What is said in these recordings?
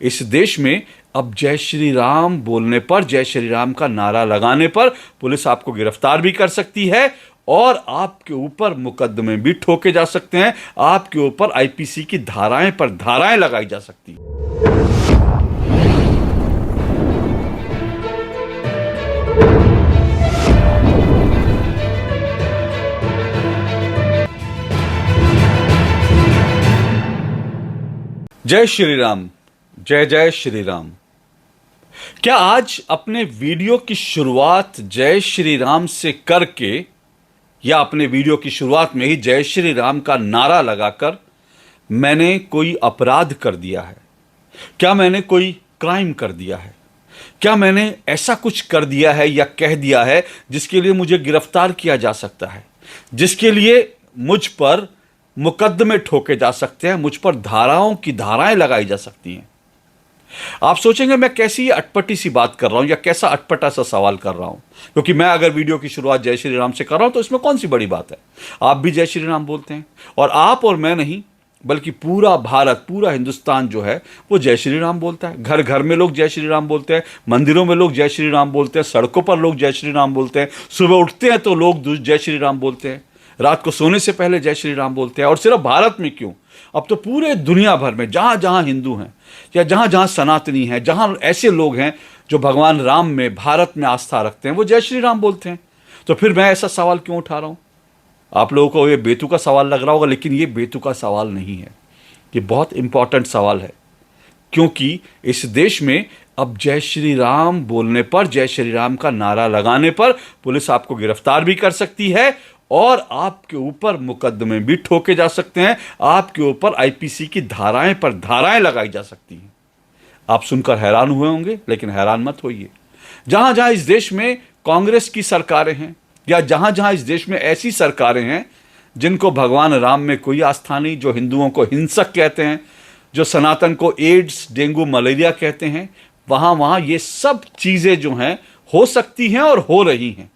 इस देश में अब जय श्री राम बोलने पर, जय श्री राम का नारा लगाने पर पुलिस आपको गिरफ्तार भी कर सकती है और आपके ऊपर मुकदमे भी ठोके जा सकते हैं। आपके ऊपर आईपीसी की धाराएं पर धाराएं लगाई जा सकती हैं। जय श्री राम, जय जय श्री राम। क्या आज अपने वीडियो की शुरुआत जय श्री राम से करके या अपने वीडियो की शुरुआत में ही जय श्री राम का नारा लगाकर मैंने कोई अपराध कर दिया है? क्या मैंने कोई क्राइम कर दिया है? क्या मैंने ऐसा कुछ कर दिया है या कह दिया है जिसके लिए मुझे गिरफ्तार किया जा सकता है, जिसके लिए मुझ पर मुकदमे ठोके जा सकते हैं, मुझ पर धाराओं की धाराएं लगाई जा सकती हैं? आप सोचेंगे मैं कैसी अटपटी सी बात कर रहा हूं या कैसा अटपटा सा सवाल कर रहा हूं, क्योंकि मैं अगर वीडियो की शुरुआत जय श्री राम से कर रहा हूं तो इसमें कौन सी बड़ी बात है। आप भी जय श्री राम बोलते हैं और आप और मैं नहीं बल्कि पूरा भारत, पूरा हिंदुस्तान जो है वो जय श्री राम बोलता है। घर घर में लोग जय श्री राम बोलते हैं, मंदिरों में लोग जय श्री राम बोलते हैं, सड़कों पर लोग जय श्री राम बोलते हैं, सुबह उठते हैं तो लोग जय श्री राम बोलते हैं, रात को सोने से पहले जय श्री राम बोलते हैं। और सिर्फ भारत में क्यों, अब तो पूरे दुनिया भर में जहां जहां हिंदू हैं या जहां जहां सनातनी हैं, जहां ऐसे लोग हैं जो भगवान राम में, भारत में आस्था रखते हैं, वो जय श्री राम बोलते हैं। तो फिर मैं ऐसा सवाल क्यों उठा रहा हूं? आप लोगों को ये बेतुका सवाल लग रहा होगा, लेकिन ये बेतुका सवाल नहीं है, ये बहुत इंपॉर्टेंट सवाल है। क्योंकि इस देश में अब जय श्री राम बोलने पर, जय श्री राम का नारा लगाने पर पुलिस आपको गिरफ्तार भी कर सकती है और आपके ऊपर मुकदमे भी ठोके जा सकते हैं। आपके ऊपर आईपीसी की धाराएं पर धाराएं लगाई जा सकती हैं। आप सुनकर हैरान हुए होंगे, लेकिन हैरान मत होइए। जहां जहां इस देश में कांग्रेस की सरकारें हैं या जहां जहां इस देश में ऐसी सरकारें हैं जिनको भगवान राम में कोई आस्था नहीं, जो हिंदुओं को हिंसक कहते हैं, जो सनातन को एड्स, डेंगू, मलेरिया कहते हैं, वहां वहां ये सब चीजें जो हैं हो सकती हैं और हो रही हैं।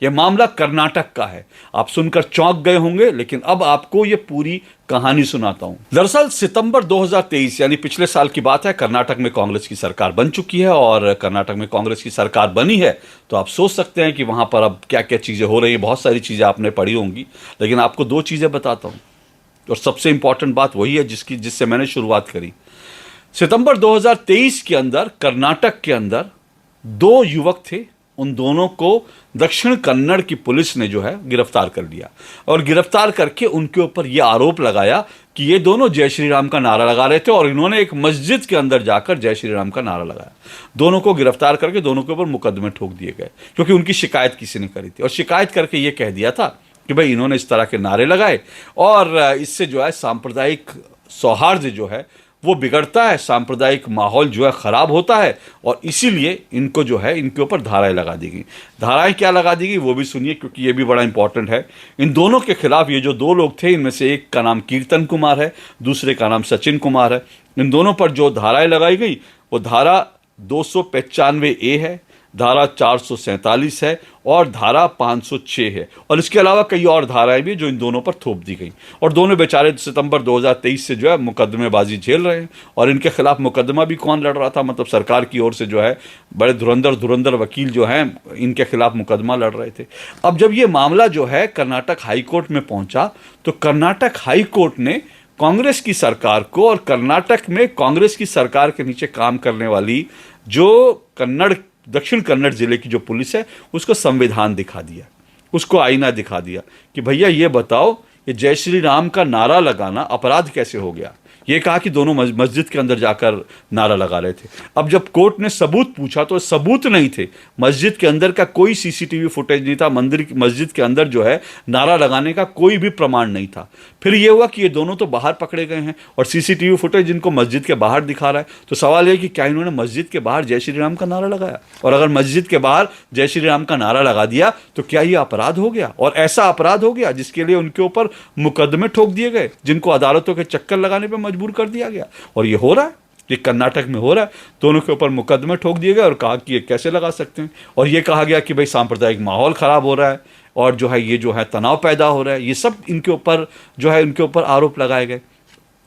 यह मामला कर्नाटक का है। आप सुनकर चौंक गए होंगे, लेकिन अब आपको यह पूरी कहानी सुनाता हूं। दरअसल सितंबर 2023 यानी पिछले साल की बात है, कर्नाटक में कांग्रेस की सरकार बन चुकी है और कर्नाटक में कांग्रेस की सरकार बनी है तो आप सोच सकते हैं कि वहां पर अब क्या क्या चीजें हो रही हैं। बहुत सारी चीजें आपने पढ़ी होंगी, लेकिन आपको दो चीजें बताता हूं और सबसे इंपॉर्टेंट बात वही है जिससे मैंने शुरुआत करी। सितंबर 2023 के अंदर कर्नाटक के अंदर दो युवक थे, उन दोनों को दक्षिण कन्नड़ की पुलिस ने जो है गिरफ्तार कर लिया और गिरफ्तार करके उनके ऊपर यह आरोप लगाया कि ये दोनों जय श्री राम का नारा लगा रहे थे और इन्होंने एक मस्जिद के अंदर जाकर जय श्री राम का नारा लगाया। दोनों को गिरफ्तार करके दोनों के ऊपर मुकदमे ठोक दिए गए क्योंकि उनकी शिकायत किसी ने करी थी और शिकायत करके ये कह दिया था कि भाई इन्होंने इस तरह के नारे लगाए और इससे जो है सांप्रदायिक सौहार्द जो है वो बिगड़ता है, सांप्रदायिक माहौल जो है खराब होता है और इसीलिए इनको जो है इनके ऊपर धाराएं लगा दी गई। धाराएं क्या लगा दी गई वो भी सुनिए, क्योंकि ये भी बड़ा इंपॉर्टेंट है। इन दोनों के खिलाफ, ये जो दो लोग थे इनमें से एक का नाम कीर्तन कुमार है, दूसरे का नाम सचिन कुमार है। इन दोनों पर जो धाराएं लगाई गई वो धारा 295A है, धारा 447 है और धारा 506 है और इसके अलावा कई और धाराएं भी जो इन दोनों पर थोप दी गई। और दोनों बेचारे सितंबर 2023 से जो है मुकदमेबाजी झेल रहे हैं और इनके खिलाफ मुकदमा भी कौन लड़ रहा था, मतलब सरकार की ओर से जो है बड़े धुरंधर वकील जो हैं इनके खिलाफ मुकदमा लड़ रहे थे। अब जब ये मामला जो है कर्नाटक हाईकोर्ट में पहुंचा तो कर्नाटक हाईकोर्ट ने कांग्रेस की सरकार को और कर्नाटक में कांग्रेस की सरकार के नीचे काम करने वाली जो दक्षिण कन्नड़ जिले की जो पुलिस है उसको संविधान दिखा दिया, उसको आईना दिखा दिया कि भैया ये बताओ ये जय श्री राम का नारा लगाना अपराध कैसे हो गया। ये कहा कि दोनों मस्जिद के अंदर जाकर नारा लगा रहे थे। अब जब कोर्ट ने सबूत पूछा तो सबूत नहीं थे, मस्जिद के अंदर का कोई सीसीटीवी फुटेज नहीं था, मस्जिद के अंदर जो है नारा लगाने का कोई भी प्रमाण नहीं था। फिर ये हुआ कि ये दोनों तो बाहर पकड़े गए हैं और सीसीटीवी फुटेज इनको मस्जिद के बाहर दिखा रहा है। तो सवाल यह कि क्या इन्होंने मस्जिद के बाहर जय श्री राम का नारा लगाया, और अगर मस्जिद के बाहर जय श्री राम का नारा लगा दिया तो क्या ये अपराध हो गया, और ऐसा अपराध हो गया जिसके लिए उनके ऊपर मुकदमे ठोक दिए गए, जिनको अदालतों के चक्कर लगाने पर मजबूर कर दिया गया। और ये हो रहा है, ये कर्नाटक में हो रहा है। दोनों के ऊपर मुकदमे ठोक दिए गए और कहा कि ये कैसे लगा सकते हैं, और ये कहा गया कि भाई सांप्रदायिक माहौल खराब हो रहा है और जो है ये जो है तनाव पैदा हो रहा है। ये सब इनके ऊपर जो है इनके ऊपर आरोप लगाए गए।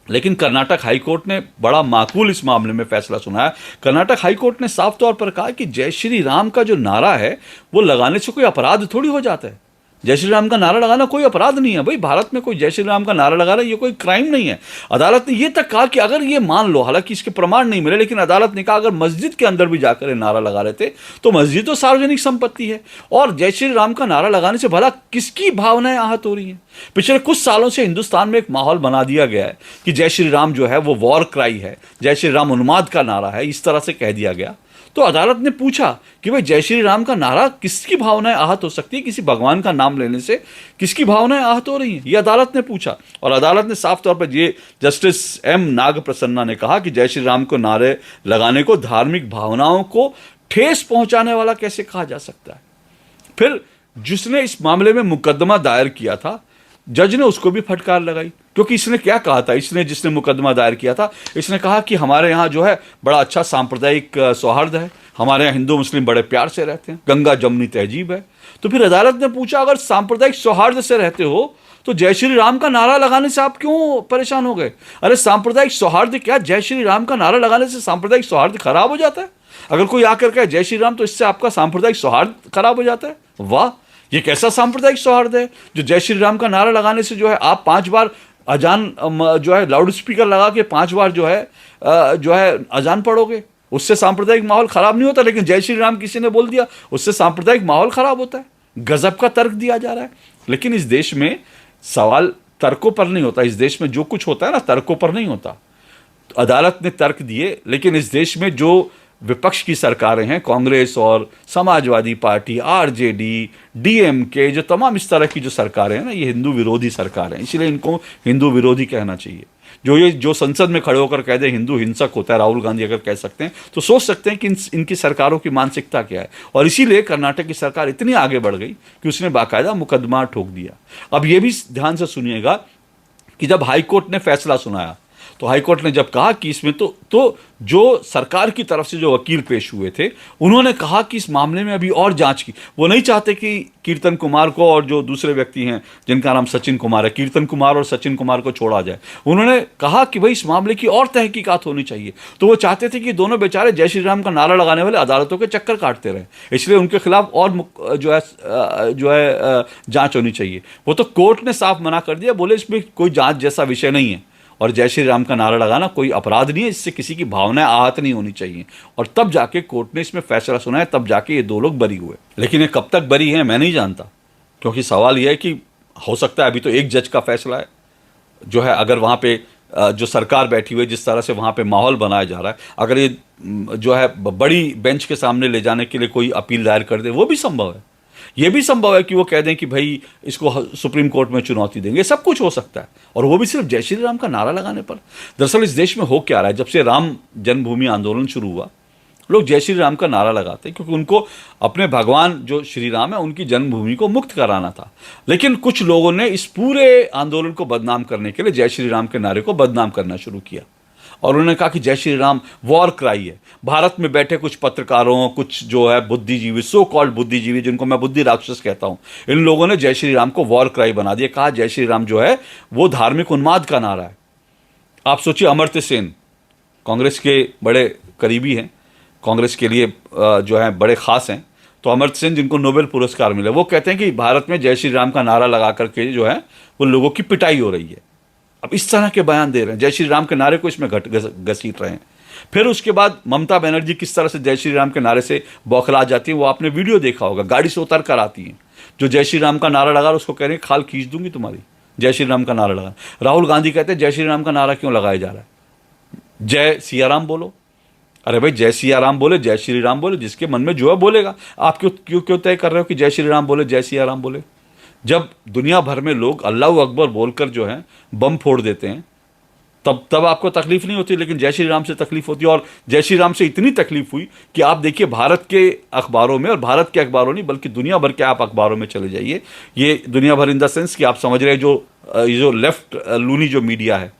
लेकिन कर्नाटक हाईकोर्ट ने बड़ा माकूल इस मामले में फैसला सुनाया। कर्नाटक हाईकोर्ट ने साफ तौर पर कहा कि जय श्री राम का जो नारा है वो लगाने से कोई अपराध थोड़ी हो जाता है। जय श्री राम का नारा लगाना कोई अपराध नहीं है भाई। भारत में कोई जय श्री राम का नारा लगा रहा है, ये कोई क्राइम नहीं है। अदालत ने ये तक कहा कि अगर ये मान लो, हालांकि इसके प्रमाण नहीं मिले, लेकिन अदालत ने कहा अगर मस्जिद के अंदर भी जाकर ये नारा लगा रहे थे तो मस्जिद तो सार्वजनिक संपत्ति है, और जय श्री राम का नारा लगाने से भला किसकी भावनाएं आहत हो रही हैं। पिछले कुछ सालों से हिंदुस्तान में एक माहौल बना दिया गया है कि जय श्री राम जो है वो वॉर क्राई है, जय श्री राम उन्माद का नारा है, इस तरह से कह दिया गया। तो अदालत ने पूछा कि भाई जय श्री राम का नारा किसकी भावनाएं आहत हो सकती है, किसी भगवान का नाम लेने से किसकी भावनाएं आहत हो रही हैं, ये अदालत ने पूछा। और अदालत ने साफ तौर पर ये जस्टिस एम नाग प्रसन्ना ने कहा कि जय श्री राम को नारे लगाने को धार्मिक भावनाओं को ठेस पहुंचाने वाला कैसे कहा जा सकता है। फिर जिसने इस मामले में मुकदमा दायर किया था, जज ने उसको भी फटकार लगाई, क्योंकि इसने क्या कहा था, जिसने मुकदमा दायर किया था, इसने कहा कि हमारे यहाँ जो है बड़ा अच्छा सांप्रदायिक सौहार्द है, हमारे यहाँ हिंदू मुस्लिम बड़े प्यार से रहते हैं, गंगा जमनी तहजीब है। तो फिर अदालत ने पूछा अगर सांप्रदायिक सौहार्द से रहते हो तो जय श्री राम का नारा लगाने से आप क्यों परेशान हो गए। अरे सांप्रदायिक सौहार्द क्या, जय श्री राम का नारा लगाने से सांप्रदायिक सौहार्द खराब हो जाता है? अगर कोई आकर कहे जय श्री राम तो इससे आपका सांप्रदायिक सौहार्द खराब हो जाता है? वाह, ये कैसा सांप्रदायिक सौहार्द है जो जय श्री राम का नारा लगाने से जो है आप 5 बार अजान जो है लाउड स्पीकर लगा के 5 बार जो है अजान पढ़ोगे, उससे सांप्रदायिक माहौल खराब नहीं होता। लेकिन जय श्री राम किसी ने बोल दिया, उससे सांप्रदायिक माहौल खराब होता है। गजब का तर्क दिया जा रहा है। लेकिन इस देश में सवाल तर्कों पर नहीं होता, इस देश में जो कुछ होता है ना तर्कों पर नहीं होता। तो अदालत ने तर्क दिए, लेकिन इस देश में जो विपक्ष की सरकारें हैं, कांग्रेस और समाजवादी पार्टी, आरजेडी, डीएमके, जो तमाम इस तरह की जो सरकारें हैं ना, ये हिंदू विरोधी सरकार हैं, इसलिए इनको हिंदू विरोधी कहना चाहिए। जो संसद में खड़े होकर कह दे हिंदू हिंसक होता है, राहुल गांधी अगर कह सकते हैं तो सोच सकते हैं कि इनकी सरकारों की मानसिकता क्या है। और इसीलिए कर्नाटक की सरकार इतनी आगे बढ़ गई कि उसने बाकायदा मुकदमा ठोक दिया। अब ये भी ध्यान से सुनिएगा कि जब हाईकोर्ट ने फैसला सुनाया तो हाईकोर्ट ने जब कहा कि इसमें तो जो सरकार की तरफ से जो वकील पेश हुए थे उन्होंने कहा कि इस मामले में अभी और जांच की, वो नहीं चाहते कि कीर्तन कुमार को और जो दूसरे व्यक्ति हैं जिनका नाम सचिन कुमार है, कीर्तन कुमार और सचिन कुमार को छोड़ा जाए। उन्होंने कहा कि भाई इस मामले की और तहकीकात होनी चाहिए। तो वो चाहते थे कि दोनों बेचारे जय श्री राम का नारा लगाने वाले अदालतों के चक्कर काटते रहे, इसलिए उनके खिलाफ और जो है जांच होनी चाहिए। वो तो कोर्ट ने साफ मना कर दिया, बोले इसमें कोई जांच जैसा विषय नहीं है और जय श्री राम का नारा लगाना कोई अपराध नहीं है, इससे किसी की भावनाएं आहत नहीं होनी चाहिए। और तब जाके कोर्ट ने इसमें फैसला सुनाया, तब जाके ये 2 लोग बरी हुए। लेकिन ये कब तक बरी हैं मैं नहीं जानता, क्योंकि सवाल यह है कि हो सकता है अभी तो एक जज का फैसला है जो है, अगर वहाँ पे जो सरकार बैठी हुई है, जिस तरह से वहाँ पे माहौल बनाया जा रहा है, अगर ये जो है बड़ी बेंच के सामने ले जाने के लिए कोई अपील दायर कर दे, वो भी संभव है। ये भी संभव है कि वो कह दें कि भाई इसको सुप्रीम कोर्ट में चुनौती देंगे, सब कुछ हो सकता है। और वो भी सिर्फ जय श्री राम का नारा लगाने पर। दरअसल इस देश में हो क्या रहा है, जब से राम जन्मभूमि आंदोलन शुरू हुआ, लोग जय श्री राम का नारा लगाते हैं क्योंकि उनको अपने भगवान जो श्री राम है उनकी जन्मभूमि को मुक्त कराना था। लेकिन कुछ लोगों ने इस पूरे आंदोलन को बदनाम करने के लिए जय श्री राम के नारे को बदनाम करना शुरू किया और उन्होंने कहा कि जय श्री राम वॉर क्राई है। भारत में बैठे कुछ पत्रकारों, कुछ जो है बुद्धिजीवी, सो कॉल्ड बुद्धिजीवी, जिनको मैं बुद्धि राक्षस कहता हूं, इन लोगों ने जय श्री राम को वॉर क्राई बना दिया। कहा जय श्री राम जो है वो धार्मिक उन्माद का नारा है। आप सोचिए, अमर्त्य सेन कांग्रेस के बड़े करीबी हैं, कांग्रेस के लिए जो है बड़े खास हैं, तो अमर्त्य सेन जिनको नोबेल पुरस्कार मिले, वो कहते हैं कि भारत में जय श्री राम का नारा लगा करके जो है वो लोगों की पिटाई हो रही है। अब इस तरह के बयान दे रहे हैं, जय श्री राम के नारे को इसमें घसीट रहे हैं। फिर उसके बाद ममता बनर्जी किस तरह से जय श्री राम के नारे से बौखला जाती है, वो आपने वीडियो देखा होगा, गाड़ी से उतर कर आती हैं। जो जय श्री राम का नारा लगा उसको कह रहे हैं खाल खींच दूंगी तुम्हारी, जय श्री राम का नारा लगा। राहुल गांधी कहते हैं जय श्री राम का नारा क्यों लगाया जा रहा है, जय सिया राम बोलो। अरे भाई जय सिया राम बोले, जय श्री राम बोले, जिसके मन में जो है बोलेगा। आप क्यों तय कर रहे हो कि जय श्री राम बोले, जय सिया राम बोले? जब दुनिया भर में लोग अल्लाह अकबर बोलकर जो है बम फोड़ देते हैं तब आपको तकलीफ नहीं होती, लेकिन जय श्री राम से तकलीफ होती है। और जय श्री राम से इतनी तकलीफ हुई कि आप देखिए भारत के अखबारों में, और भारत के अखबारों नहीं बल्कि दुनिया भर के आप अखबारों में चले जाइए, ये दुनिया भर इन द सेंस कि आप समझ रहे हैं जो लेफ्ट लूनी जो मीडिया है,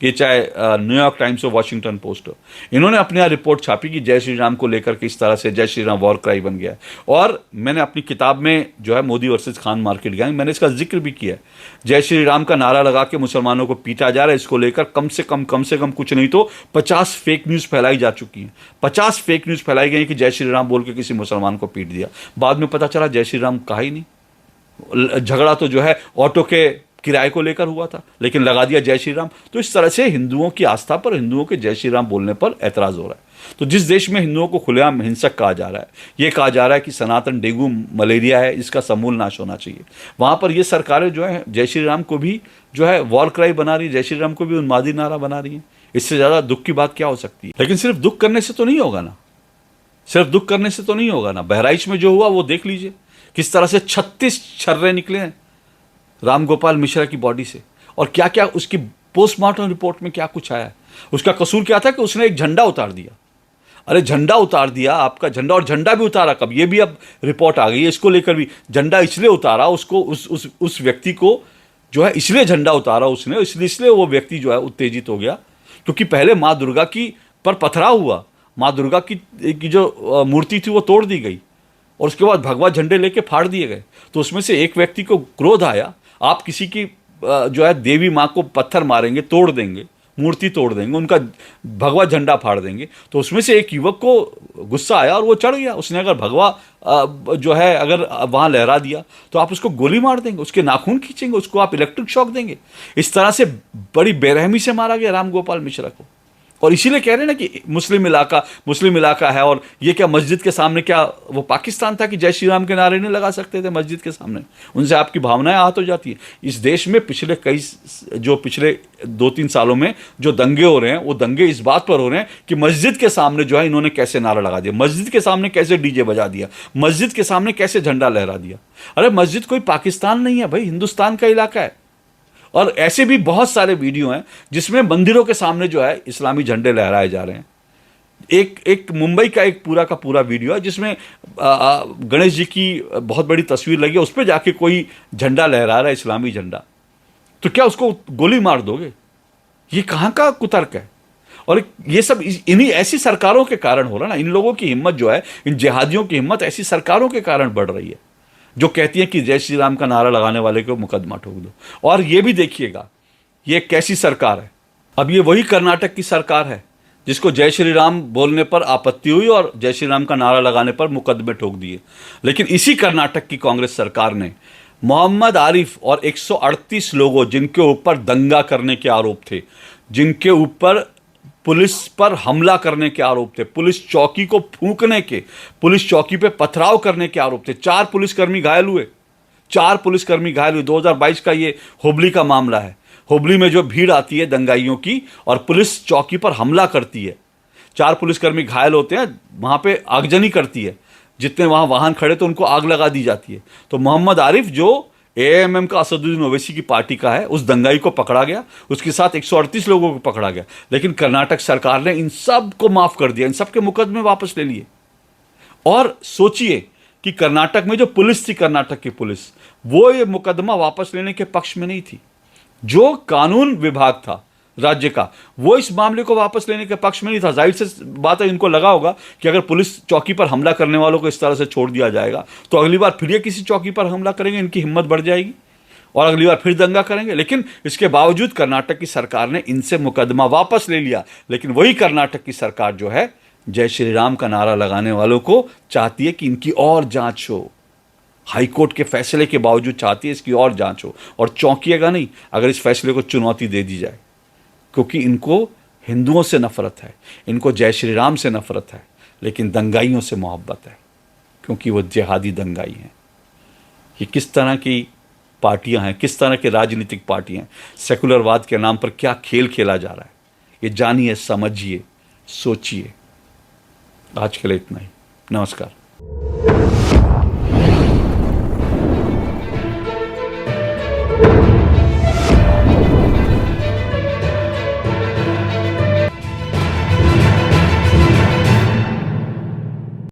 ये चाहे न्यूयॉर्क टाइम्स हो, वॉशिंगटन पोस्ट हो, इन्होंने अपने यहाँ रिपोर्ट छापी कि जय श्री राम को लेकर किस तरह से जय श्री राम वॉर क्राई बन गया है। और मैंने अपनी किताब में जो है Modi versus Khan market gang, मैंने इसका जिक्र भी किया है। जय श्री राम का नारा लगा के मुसलमानों को पीटा जा रहा है। इसको लेकर कम से कम कुछ नहीं तो 50 फेक न्यूज़ फैलाई जा चुकी हैं। 50 फेक न्यूज़ फैलाई गई कि जय श्री राम बोल के किसी मुसलमान को पीट दिया। बाद में पता चला जय श्री राम कहा ही नहीं। झगड़ा तो जो है ऑटो के किराए को लेकर हुआ था, लेकिन लगा दिया जय श्री राम। तो इस तरह से हिंदुओं की आस्था पर, हिंदुओं के जय श्री राम बोलने पर ऐतराज हो रहा है। तो जिस देश में हिंदुओं को खुलेआम हिंसक कहा जा रहा है, ये कहा जा रहा है कि सनातन डेंगू मलेरिया है, इसका समूल नाश होना चाहिए, वहाँ पर ये सरकारें जो है जय श्री राम को भी जो है वॉर क्राई बना रही है, जय श्री राम को भी उन्मादी नारा बना रही है। इससे ज़्यादा दुख की बात क्या हो सकती है। लेकिन सिर्फ दुख करने से तो नहीं होगा ना, सिर्फ दुख करने से तो नहीं होगा ना। बहराइच में जो हुआ वो देख लीजिए, किस तरह से 36 छर्रे निकले हैं राम गोपाल मिश्रा की बॉडी से, और क्या क्या उसकी पोस्टमार्टम रिपोर्ट में क्या कुछ आया है। उसका कसूर क्या था कि उसने एक झंडा उतार दिया। अरे झंडा उतार दिया, आपका झंडा, और झंडा भी उतारा कब, ये भी अब रिपोर्ट आ गई है इसको लेकर भी। झंडा इसलिए उतारा उसको, उस व्यक्ति को जो है इसलिए झंडा उतारा उसने, इसलिए वो व्यक्ति जो है उत्तेजित हो गया, क्योंकि पहले माँ दुर्गा की पर पथराव हुआ, माँ दुर्गा की जो मूर्ति थी वो तोड़ दी गई, और उसके बाद भगवा झंडे लेके फाड़ दिए गए। तो उसमें से एक व्यक्ति को क्रोध आया, आप किसी की जो है देवी माँ को पत्थर मारेंगे, तोड़ देंगे, मूर्ति तोड़ देंगे, उनका भगवा झंडा फाड़ देंगे। तो उसमें से एक युवक को गुस्सा आया और वो चढ़ गया। उसने अगर भगवा जो है अगर वहाँ लहरा दिया तो आप उसको गोली मार देंगे, उसके नाखून खींचेंगे, उसको आप इलेक्ट्रिक शॉक देंगे। इस तरह से बड़ी बेरहमी से मारा गया राम गोपाल मिश्रा को। और इसीलिए कह रहे हैं ना कि मुस्लिम इलाका है, और ये क्या मस्जिद के सामने, क्या वो पाकिस्तान था कि जय श्री राम के नारे नहीं लगा सकते थे मस्जिद के सामने? उनसे आपकी भावनाएं आहत हो जाती हैं। इस देश में पिछले 2-3 सालों में जो दंगे हो रहे हैं, वो दंगे इस बात पर हो रहे हैं कि मस्जिद के सामने जो है इन्होंने कैसे नारा लगा दिया, मस्जिद के सामने कैसे डीजे बजा दिया, मस्जिद के सामने कैसे झंडा लहरा दिया। अरे मस्जिद कोई पाकिस्तान नहीं है भाई, हिंदुस्तान का इलाका है। और ऐसे भी बहुत सारे वीडियो हैं जिसमें मंदिरों के सामने जो है इस्लामी झंडे लहराए जा रहे हैं। एक मुंबई का एक पूरा का पूरा वीडियो है जिसमें गणेश जी की बहुत बड़ी तस्वीर लगी है, उस पर जाके कोई झंडा लहरा रहा है, इस्लामी झंडा। तो क्या उसको गोली मार दोगे? ये कहाँ का कुतर्क है? और ये सब इन्हीं ऐसी सरकारों के कारण हो रहा है ना। इन लोगों की हिम्मत जो है, इन जिहादियों की हिम्मत ऐसी सरकारों के कारण बढ़ रही है जो कहती है कि जय श्री राम का नारा लगाने वाले को मुकदमा ठोक दो। और ये भी देखिएगा ये कैसी सरकार है। अब ये वही कर्नाटक की सरकार है जिसको जय श्री राम बोलने पर आपत्ति हुई और जय श्री राम का नारा लगाने पर मुकदमे ठोक दिए। लेकिन इसी कर्नाटक की कांग्रेस सरकार ने मोहम्मद आरिफ और 138 लोगों जिनके ऊपर दंगा करने के आरोप थे, जिनके ऊपर पुलिस पर हमला करने के आरोप थे, पुलिस चौकी को फूंकने के, पुलिस चौकी पे पथराव करने के आरोप थे। 4 पुलिसकर्मी घायल हुए, 4 पुलिसकर्मी घायल हुए। 2022 का ये हुबली का मामला है। हुबली में जो भीड़ आती है दंगाइयों की और पुलिस चौकी पर हमला करती है, 4 पुलिसकर्मी घायल होते हैं, वहाँ पे आगजनी करती है, जितने वहाँ वाहन खड़े तो उनको आग लगा दी जाती है। तो मोहम्मद आरिफ जो एएमएम का असदुद्दीन ओवैसी की पार्टी का है, उस दंगाई को पकड़ा गया, उसके साथ 138 लोगों को पकड़ा गया। लेकिन कर्नाटक सरकार ने इन सब को माफ कर दिया, इन सब के मुकदमे वापस ले लिए। और सोचिए कि कर्नाटक में जो पुलिस थी, कर्नाटक की पुलिस, वो ये मुकदमा वापस लेने के पक्ष में नहीं थी। जो कानून विभाग था राज्य का, वो इस मामले को वापस लेने के पक्ष में नहीं था। जाहिर से बात है, इनको लगा होगा कि अगर पुलिस चौकी पर हमला करने वालों को इस तरह से छोड़ दिया जाएगा तो अगली बार फिर ये किसी चौकी पर हमला करेंगे, इनकी हिम्मत बढ़ जाएगी और अगली बार फिर दंगा करेंगे। लेकिन इसके बावजूद कर्नाटक की सरकार ने इनसे मुकदमा वापस ले लिया। लेकिन वही कर्नाटक की सरकार जो है जय श्री राम का नारा लगाने वालों को चाहती है कि इनकी और जांच हो, हाईकोर्ट के फैसले के बावजूद चाहती है इसकी और जांच हो। और चौंकिएगा नहीं अगर इस फैसले को चुनौती दे दी जाए, क्योंकि इनको हिंदुओं से नफरत है, इनको जय श्री राम से नफरत है, लेकिन दंगाइयों से मोहब्बत है, क्योंकि वो जिहादी दंगाई हैं। ये किस तरह की पार्टियां हैं, किस तरह के राजनीतिक पार्टियां हैं, सेकुलरवाद के नाम पर क्या खेल खेला जा रहा है, ये जानिए, समझिए, सोचिए। आज के लिए इतना ही। नमस्कार।